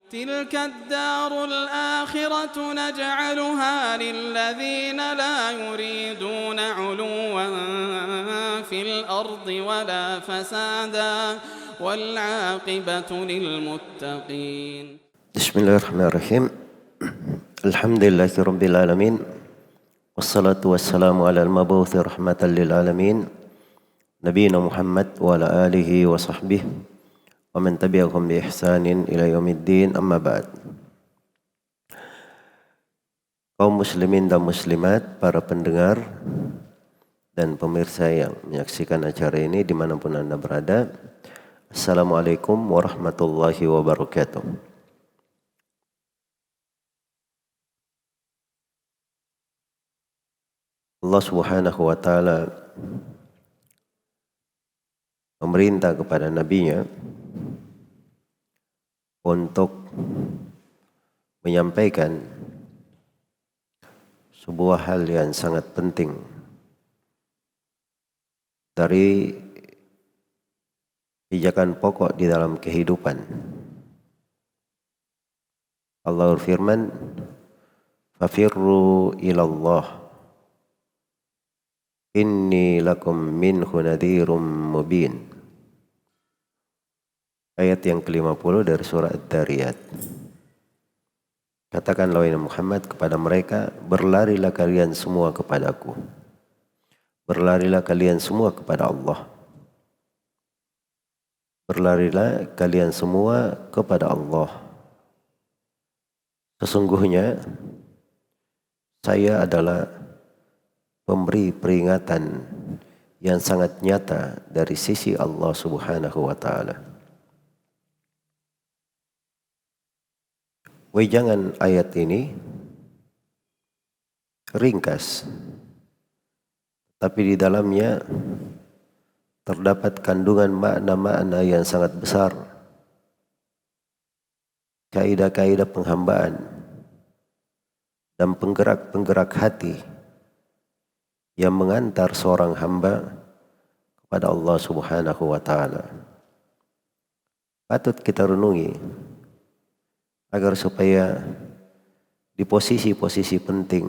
تلك الدار الآخرة نجعلها للذين لا يريدون علوا في الأرض ولا فسادا والعاقبة للمتقين. بسم الله الرحمن الرحيم. الحمد لله رب العالمين والصلاة والسلام على المبعوث رحمة للعالمين نبينا محمد وعلى آله وصحبه ومن tabi'ahum bi ihsanin ila yaumiddin, amma ba'd. Kaum muslimin dan muslimat, para pendengar dan pemirsa yang menyaksikan acara ini dimanapun Anda berada, Assalamualaikum warahmatullahi wabarakatuh. Allah subhanahu wa ta'ala memerintah kepada nabinya untuk menyampaikan sebuah hal yang sangat penting dari pijakan pokok di dalam kehidupan. Allah berfirman, "Fafirru ilallah, inni lakum minhu nadhirum mubin." Ayat yang ke-50 dari surah Ad-Dariyat. Katakanlah wahai Muhammad kepada mereka, berlarilah kalian semua kepadaku. Berlarilah kalian semua kepada Allah. Berlarilah kalian semua kepada Allah. Sesungguhnya saya adalah pemberi peringatan yang sangat nyata dari sisi Allah subhanahu wa ta'ala. Wejangan ayat ini ringkas, tapi di dalamnya terdapat kandungan makna-makna yang sangat besar, kaidah-kaidah penghambaan dan penggerak-penggerak hati yang mengantar seorang hamba kepada Allah subhanahu wa ta'ala. Patut kita renungi agar supaya di posisi-posisi penting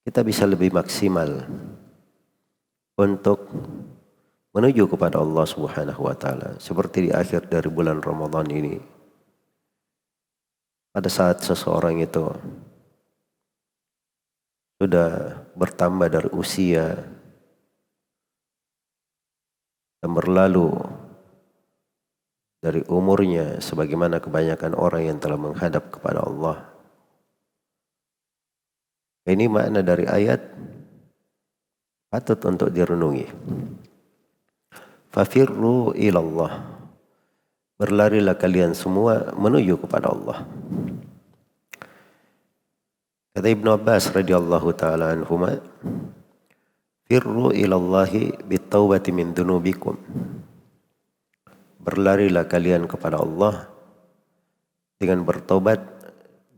kita bisa lebih maksimal untuk menuju kepada Allah subhanahu wa ta'ala. Seperti di akhir dari bulan Ramadan ini, pada saat seseorang itu sudah bertambah dari usia dan berlalu dari umurnya sebagaimana kebanyakan orang yang telah menghadap kepada Allah. Ini makna dari ayat patut untuk direnungi. Fafirru ilallah, berlarilah kalian semua menuju kepada Allah. Kata Ibnu Abbas radhiyallahu ta'ala anhuma, firru ilallahi bittaubati min dunubikum. Berlarilah kalian kepada Allah dengan bertobat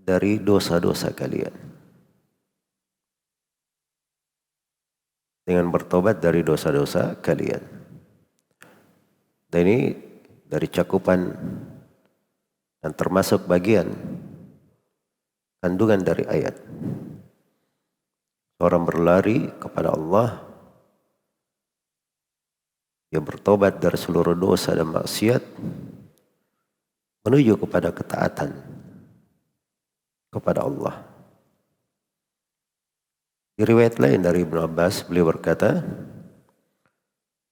dari dosa-dosa kalian. Dengan bertobat dari dosa-dosa kalian. Dan ini dari cakupan dan termasuk bagian kandungan dari ayat. Orang berlari kepada Allah, yang bertobat dari seluruh dosa dan maksiat menuju kepada ketaatan kepada Allah. Di riwayat lain dari Ibnu Abbas, beliau berkata,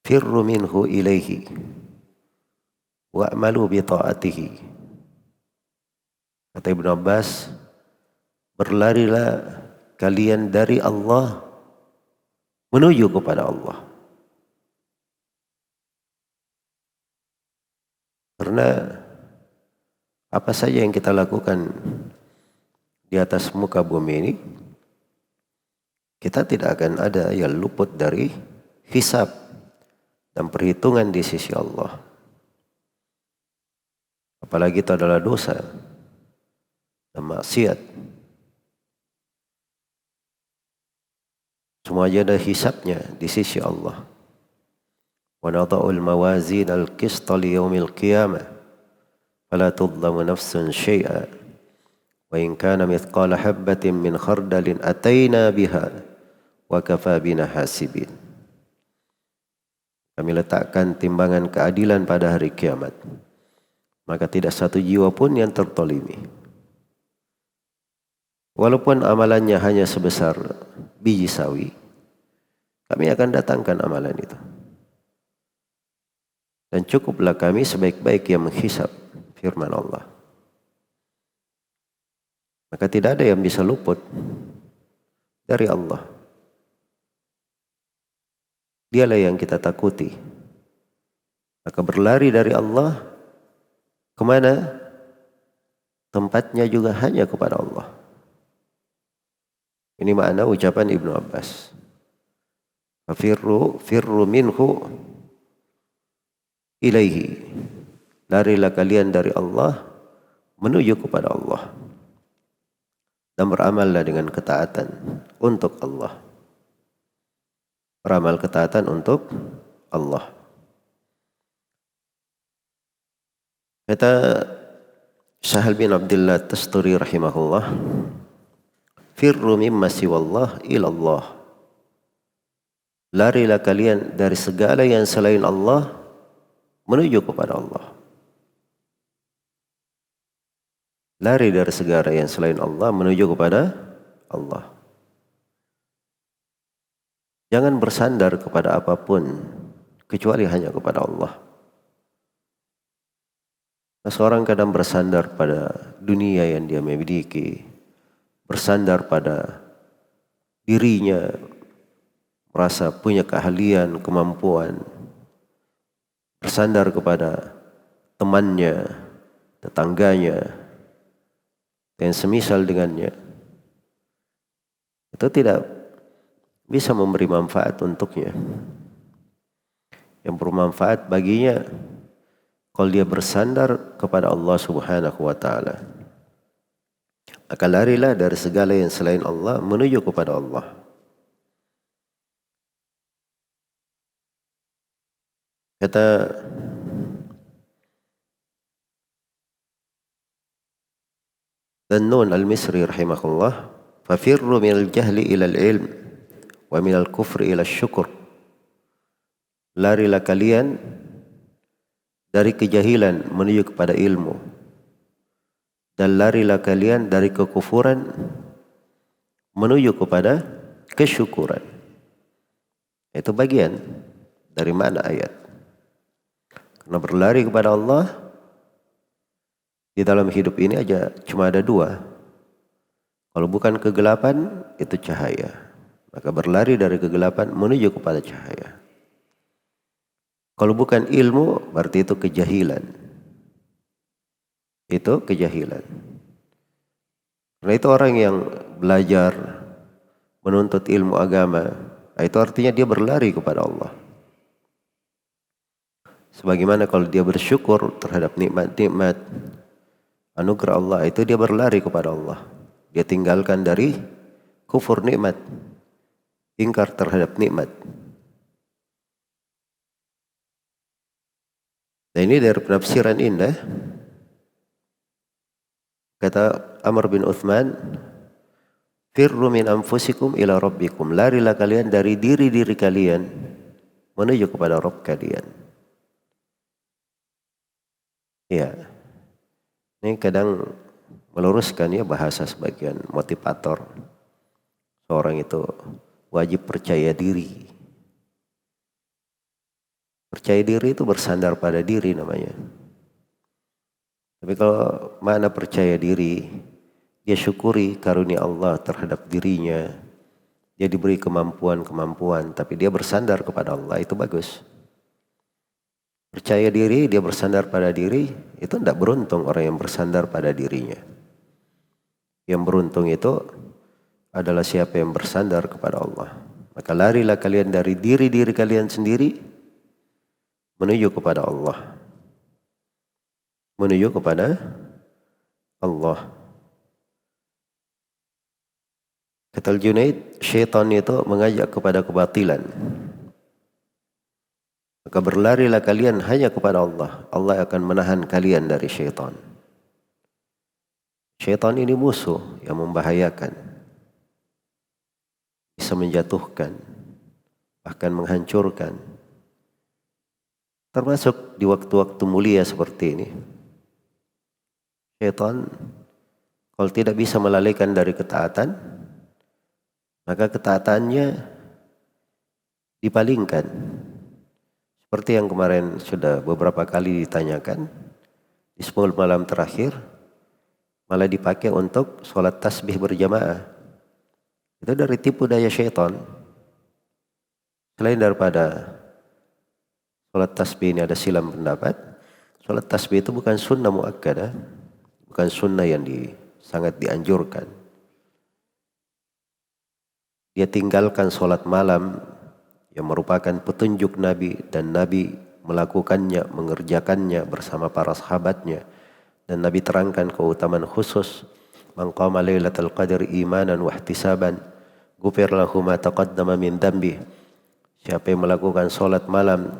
firru minhu ilaihi wa'malu bi ta'atihi. Kata Ibnu Abbas, berlarilah kalian dari Allah menuju kepada Allah. Karena apa saja yang kita lakukan di atas muka bumi ini, kita tidak akan ada yang luput dari hisab dan perhitungan di sisi Allah. Apalagi itu adalah dosa dan maksiat. Semua ada hisabnya di sisi Allah. ونضع الموازين القسط ليوم القيامة fala tudlamu nafsun syai'a wa in kana mithqala habbatin min khardalin ataina biha wa kafa bina hasibin. Kami letakkan timbangan keadilan pada hari kiamat, maka tidak satu jiwa pun yang tertolimi. Walaupun amalannya hanya sebesar biji sawi, kami akan datangkan amalan itu. Dan cukuplah kami sebaik-baik yang menghisap, firman Allah. Maka tidak ada yang bisa luput dari Allah. Dialah yang kita takuti. Maka berlari dari Allah kemana? Tempatnya juga hanya kepada Allah. Ini makna ucapan Ibnu Abbas. Firru minhu ilaihi. Larilah kalian dari Allah menuju kepada Allah. Dan beramallah dengan ketaatan untuk Allah. Beramal ketaatan untuk Allah. Kata Sahal bin Abdullah Tasturi rahimahullah, firru mimma siwallah ilallah. Larilah kalian dari segala yang selain Allah menuju kepada Allah. Lari dari segala yang selain Allah menuju kepada Allah. Jangan bersandar kepada apapun kecuali hanya kepada Allah. Seorang kadang bersandar pada dunia yang dia miliki, bersandar pada dirinya, merasa punya keahlian, kemampuan, bersandar kepada temannya, tetangganya, dan semisal dengannya. Itu tidak bisa memberi manfaat untuknya. Yang bermanfaat baginya kalau dia bersandar kepada Allah Subhanahu wa ta'ala. Maka larilah dari segala yang selain Allah menuju kepada Allah. Kata Dhannun al-Misri rahimahullah, fafirru minal jahli ilal ilm wa minal kufri ilal syukur. Larilah kalian dari kejahilan menuju kepada ilmu, dan larilah kalian dari kekufuran menuju kepada kesyukuran. Itu bagian dari makna ayat. Karena berlari kepada Allah di dalam hidup ini aja cuma ada dua. Kalau bukan kegelapan, itu cahaya. Maka berlari dari kegelapan menuju kepada cahaya. Kalau bukan ilmu, berarti itu kejahilan. Itu kejahilan. Karena itu orang yang belajar, menuntut ilmu agama, itu artinya dia berlari kepada Allah. Sebagaimana kalau dia bersyukur terhadap nikmat-nikmat anugerah Allah, itu dia berlari kepada Allah. Dia tinggalkan dari kufur nikmat, ingkar terhadap nikmat. Dan ini dari penafsiran indah. Kata Amr bin Uthman, firru min anfusikum ila rabbikum. Larilah kalian dari diri-diri kalian menuju kepada Rabb kalian. Ya, ini kadang meluruskan ya bahasa sebagian motivator. Seorang itu wajib percaya diri. Percaya diri itu bersandar pada diri namanya. Tapi kalau mana percaya diri, dia syukuri karunia Allah terhadap dirinya. Dia diberi kemampuan-kemampuan, tapi dia bersandar kepada Allah, itu bagus. Percaya diri, dia bersandar pada diri, itu tidak beruntung orang yang bersandar pada dirinya. Yang beruntung itu adalah siapa yang bersandar kepada Allah. Maka larilah kalian dari diri-diri kalian sendiri menuju kepada Allah. Menuju kepada Allah. Kata Al-Junaid, syaitan itu mengajak kepada kebatilan. Maka berlarilah kalian hanya kepada Allah. Allah akan menahan kalian dari syaitan. Syaitan ini musuh yang membahayakan, bisa menjatuhkan, bahkan menghancurkan. Termasuk di waktu-waktu mulia seperti ini. Syaitan kalau tidak bisa melalaikan dari ketaatan, maka ketaatannya dipalingkan. Seperti yang kemarin sudah beberapa kali ditanyakan, di 10 malam terakhir malah dipakai untuk sholat tasbih berjamaah. Itu dari tipu daya syaitan. Selain daripada sholat tasbih ini ada silam pendapat, sholat tasbih itu bukan sunnah muakkadah, bukan sunnah yang sangat dianjurkan. Dia tinggalkan sholat malam yang merupakan petunjuk Nabi, dan Nabi melakukannya, mengerjakannya bersama para sahabatnya, dan Nabi terangkan keutamaan khusus. Man qama lailatul qadr imanan wa ihtisaban ghufir lahu ma taqaddama min dhanbi. Siapa yang melakukan salat malam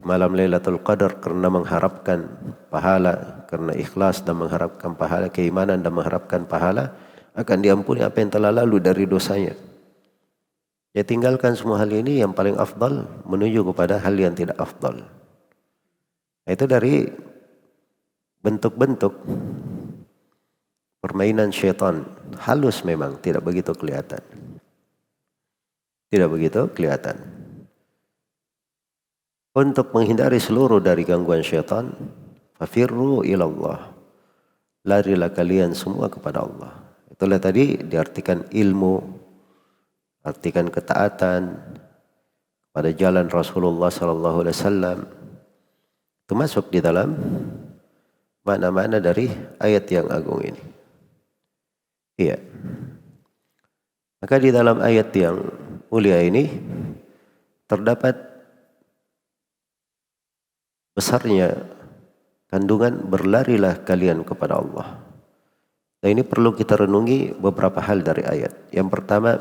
malam Lailatul Qadar karena mengharapkan pahala, karena ikhlas dan mengharapkan pahala, keimanan dan mengharapkan pahala, akan diampuni apa yang telah lalu dari dosanya. Ya, tinggalkan semua hal ini yang paling afdal menuju kepada hal yang tidak afdal. Itu dari bentuk-bentuk permainan syaitan. Halus memang, tidak begitu kelihatan. Tidak begitu kelihatan. Untuk menghindari seluruh dari gangguan syaitan, fafirru ilallah. Larilah kalian semua kepada Allah. Itulah tadi diartikan ilmu, artikan ketaatan pada jalan Rasulullah SAW. Itu masuk di dalam makna-makna dari ayat yang agung ini. Iya. Maka di dalam ayat yang mulia ini terdapat besarnya kandungan berlarilah kalian kepada Allah. Dan ini perlu kita renungi beberapa hal dari ayat. Yang pertama,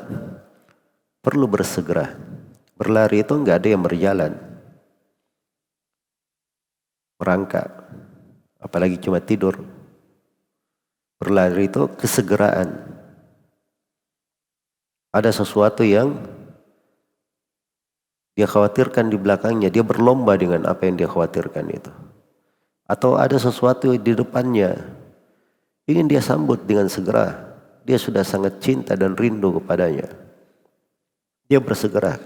perlu bersegera. Berlari itu enggak ada yang berjalan, merangkak, apalagi cuma tidur. Berlari itu kesegeraan. Ada sesuatu yang dia khawatirkan di belakangnya, dia berlomba dengan apa yang dia khawatirkan itu. Atau ada sesuatu di depannya, ingin dia sambut dengan segera. Dia sudah sangat cinta dan rindu kepadanya. Dia bersegera.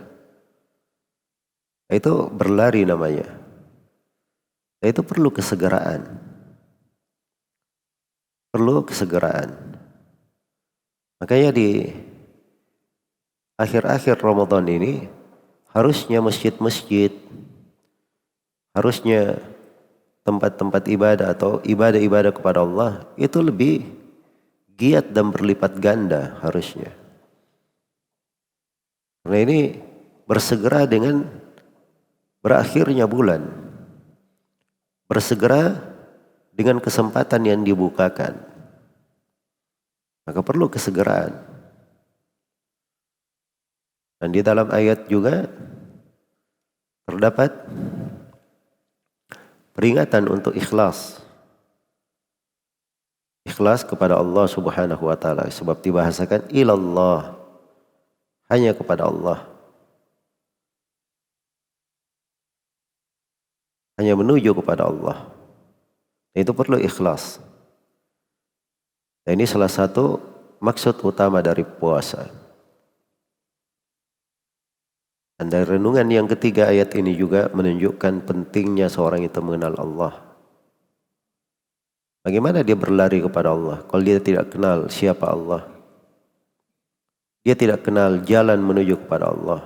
Itu berlari namanya. Itu perlu kesegeraan. Perlu kesegeraan. Makanya di akhir-akhir Ramadan ini harusnya masjid-masjid, harusnya tempat-tempat ibadah atau ibadah-ibadah kepada Allah itu lebih giat dan berlipat ganda harusnya. Karena ini bersegera dengan berakhirnya bulan, bersegera dengan kesempatan yang dibukakan, maka perlu kesegeraan. Dan di dalam ayat juga terdapat peringatan untuk ikhlas. Ikhlas kepada Allah Subhanahu wa taala, sebab dibahasakan ilallah, hanya kepada Allah. Hanya menuju kepada Allah. Itu perlu ikhlas. Dan ini salah satu maksud utama dari puasa. Dan dari renungan yang ketiga ayat ini juga menunjukkan pentingnya seorang itu mengenal Allah. Bagaimana dia berlari kepada Allah kalau dia tidak kenal siapa Allah? Dia tidak kenal jalan menuju kepada Allah.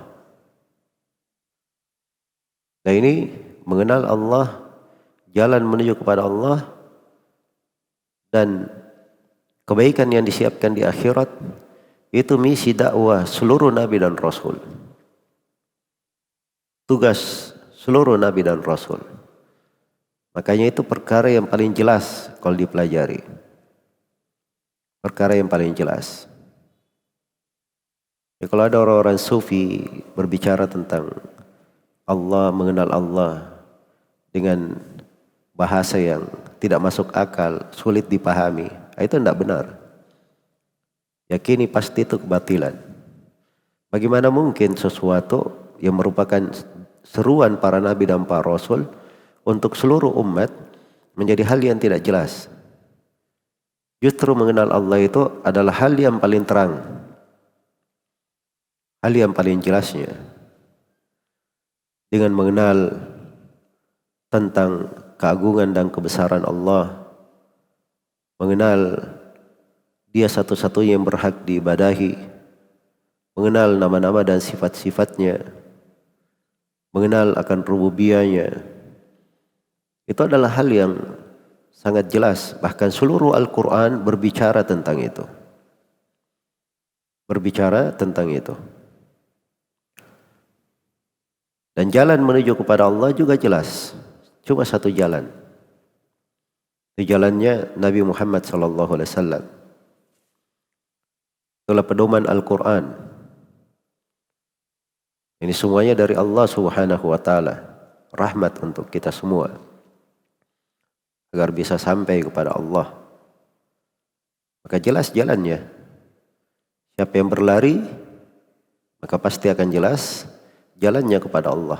Nah, ini mengenal Allah, jalan menuju kepada Allah, dan kebaikan yang disiapkan di akhirat, itu misi dakwah seluruh nabi dan rasul. Tugas seluruh nabi dan rasul. Makanya itu perkara yang paling jelas kalau dipelajari. Perkara yang paling jelas. Ya, kalau ada orang-orang sufi berbicara tentang Allah, mengenal Allah dengan bahasa yang tidak masuk akal, sulit dipahami, itu tidak benar. Yakini pasti itu kebatilan. Bagaimana mungkin sesuatu yang merupakan seruan para nabi dan para rasul untuk seluruh umat menjadi hal yang tidak jelas? Justru mengenal Allah itu adalah hal yang paling terang, hal yang paling jelasnya. Dengan mengenal tentang keagungan dan kebesaran Allah, mengenal Dia satu-satunya yang berhak diibadahi, mengenal nama-nama dan sifat-sifatnya, mengenal akan rububiyahnya, itu adalah hal yang sangat jelas. Bahkan seluruh Al-Quran berbicara tentang itu. Berbicara tentang itu. Dan jalan menuju kepada Allah juga jelas. Cuma satu jalan. Itu jalannya Nabi Muhammad SAW. Itulah pedoman Al-Quran. Ini semuanya dari Allah Subhanahu wa Ta'ala. Rahmat untuk kita semua, agar bisa sampai kepada Allah. Maka jelas jalannya. Siapa yang berlari, maka pasti akan jelas jalannya kepada Allah.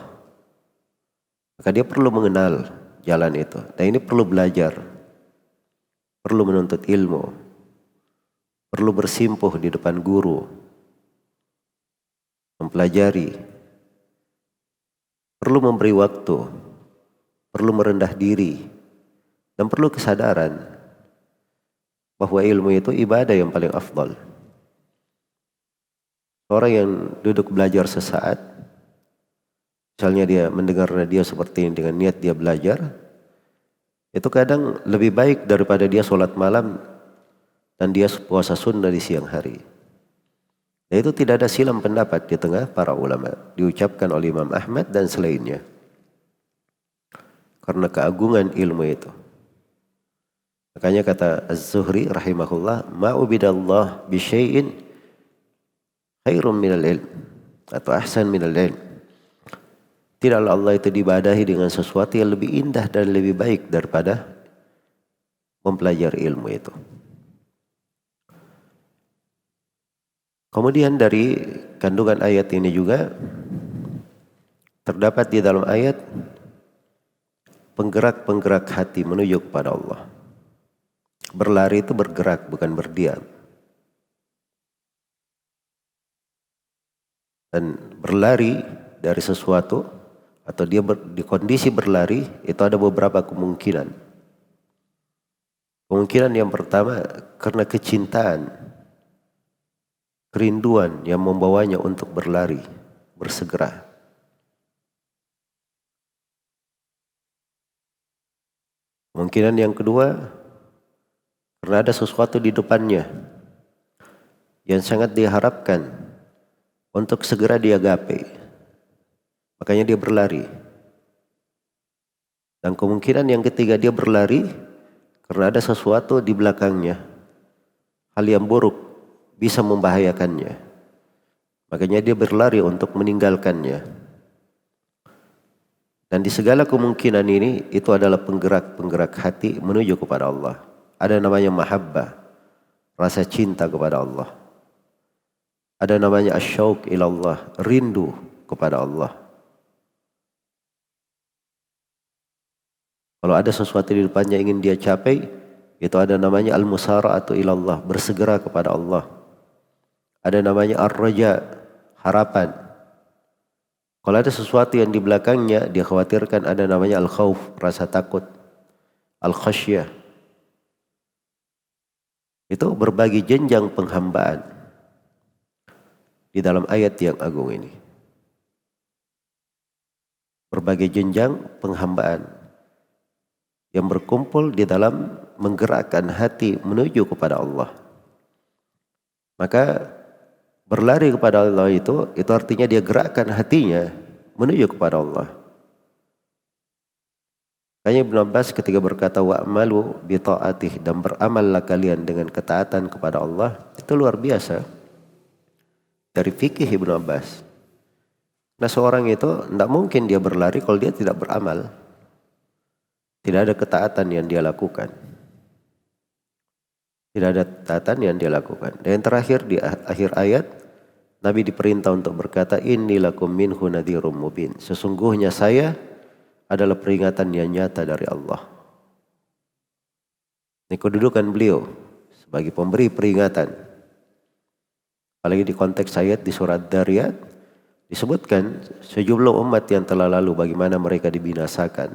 Maka dia perlu mengenal jalan itu. Dan ini perlu belajar, perlu menuntut ilmu, perlu bersimpuh di depan guru, mempelajari, perlu memberi waktu, perlu merendah diri, dan perlu kesadaran bahwa ilmu itu ibadah yang paling afdal. Orang yang duduk belajar sesaat, misalnya dia mendengar radio seperti ini dengan niat dia belajar, itu kadang lebih baik daripada dia sholat malam dan dia puasa sunnah di siang hari. Dan itu tidak ada silam pendapat di tengah para ulama, diucapkan oleh Imam Ahmad dan selainnya, karena keagungan ilmu itu. Makanya kata Az-Zuhri rahimahullah, ma'ubidallah bisyai'in khairum minal ilm, atau ahsan minal ilm. Tidaklah Allah itu diibadahi dengan sesuatu yang lebih indah dan lebih baik daripada mempelajari ilmu itu. Kemudian dari kandungan ayat ini juga terdapat di dalam ayat penggerak-penggerak hati menuju kepada Allah. Berlari itu bergerak, bukan berdiam. Dan berlari dari sesuatu, atau dia di kondisi berlari, itu ada beberapa kemungkinan. Kemungkinan yang pertama, karena kecintaan, kerinduan yang membawanya untuk berlari, bersegera. Kemungkinan yang kedua, karena ada sesuatu di depannya yang sangat diharapkan untuk segera dia gapai, makanya dia berlari. Dan kemungkinan yang ketiga, dia berlari karena ada sesuatu di belakangnya, hal yang buruk bisa membahayakannya, makanya dia berlari untuk meninggalkannya. Dan di segala kemungkinan ini, itu adalah penggerak-penggerak hati menuju kepada Allah. Ada namanya mahabbah, rasa cinta kepada Allah. Ada namanya asyauq ilallah, rindu kepada Allah. Kalau ada sesuatu di depannya ingin dia capai, itu ada namanya al-musara'atu ilallah, bersegera kepada Allah. Ada namanya ar-raja, harapan. Kalau ada sesuatu yang di belakangnya dia khawatirkan, ada namanya al-khauf, rasa takut. Al-khasyah. Itu berbagi jenjang penghambaan di dalam ayat yang agung ini. Berbagai jenjang penghambaan yang berkumpul di dalam menggerakkan hati menuju kepada Allah. Maka berlari kepada Allah itu artinya dia gerakkan hatinya menuju kepada Allah. Makanya Ibn Abbas ketika berkata wa'malu bi ta'atih, dan beramallah kalian dengan ketaatan kepada Allah, itu luar biasa. Dari fikih Ibn Abbas. Nah seorang itu tidak mungkin dia berlari kalau dia tidak beramal. Tidak ada ketaatan yang dia lakukan. Tidak ada ketaatan yang dia lakukan. Dan yang terakhir di akhir ayat, Nabi diperintah untuk berkata, inni lakum minhu nadhirum mubin. Sesungguhnya saya adalah peringatan yang nyata dari Allah. Ini kedudukan beliau sebagai pemberi peringatan. Apalagi di konteks ayat di surat Dariyat disebutkan sejumlah umat yang telah lalu bagaimana mereka dibinasakan.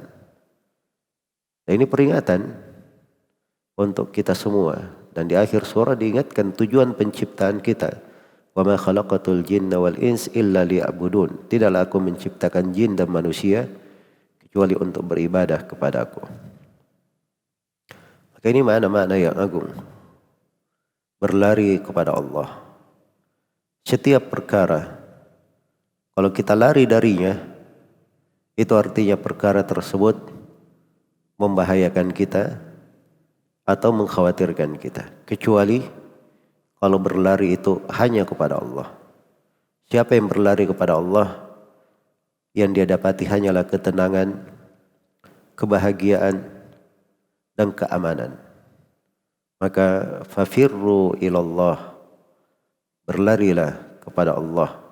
Dan ini peringatan untuk kita semua. Dan di akhir surah diingatkan tujuan penciptaan kita. Wa ma khalaqatul jinna wal ins illa liya'budun. Tidaklah aku menciptakan jin dan manusia kecuali untuk beribadah kepadaku. Maka ini makna-makna yang agung. Berlari kepada Allah. Setiap perkara, kalau kita lari darinya, itu artinya perkara tersebut membahayakan kita atau mengkhawatirkan kita. Kecuali kalau berlari itu hanya kepada Allah. Siapa yang berlari kepada Allah, yang dia dapati hanyalah ketenangan, kebahagiaan, dan keamanan. Maka fafirru ilallah. Berlarilah kepada Allah.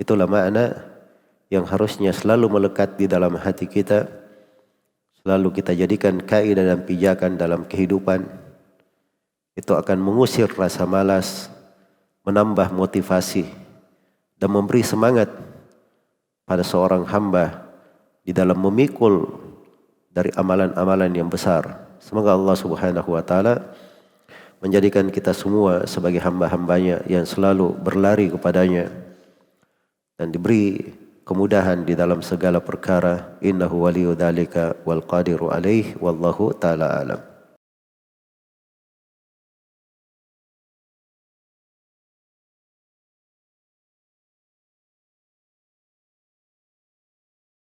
Itulah makna yang harusnya selalu melekat di dalam hati kita. Selalu kita jadikan kaidah dan pijakan dalam kehidupan. Itu akan mengusir rasa malas, menambah motivasi, dan memberi semangat pada seorang hamba di dalam memikul dari amalan-amalan yang besar. Semoga Allah Subhanahu wa Ta'ala menjadikan kita semua sebagai hamba-hambanya yang selalu berlari kepadanya dan diberi kemudahan di dalam segala perkara. Innahu waliyu dzalika wal qadiru alaih wallahu ta'ala alam.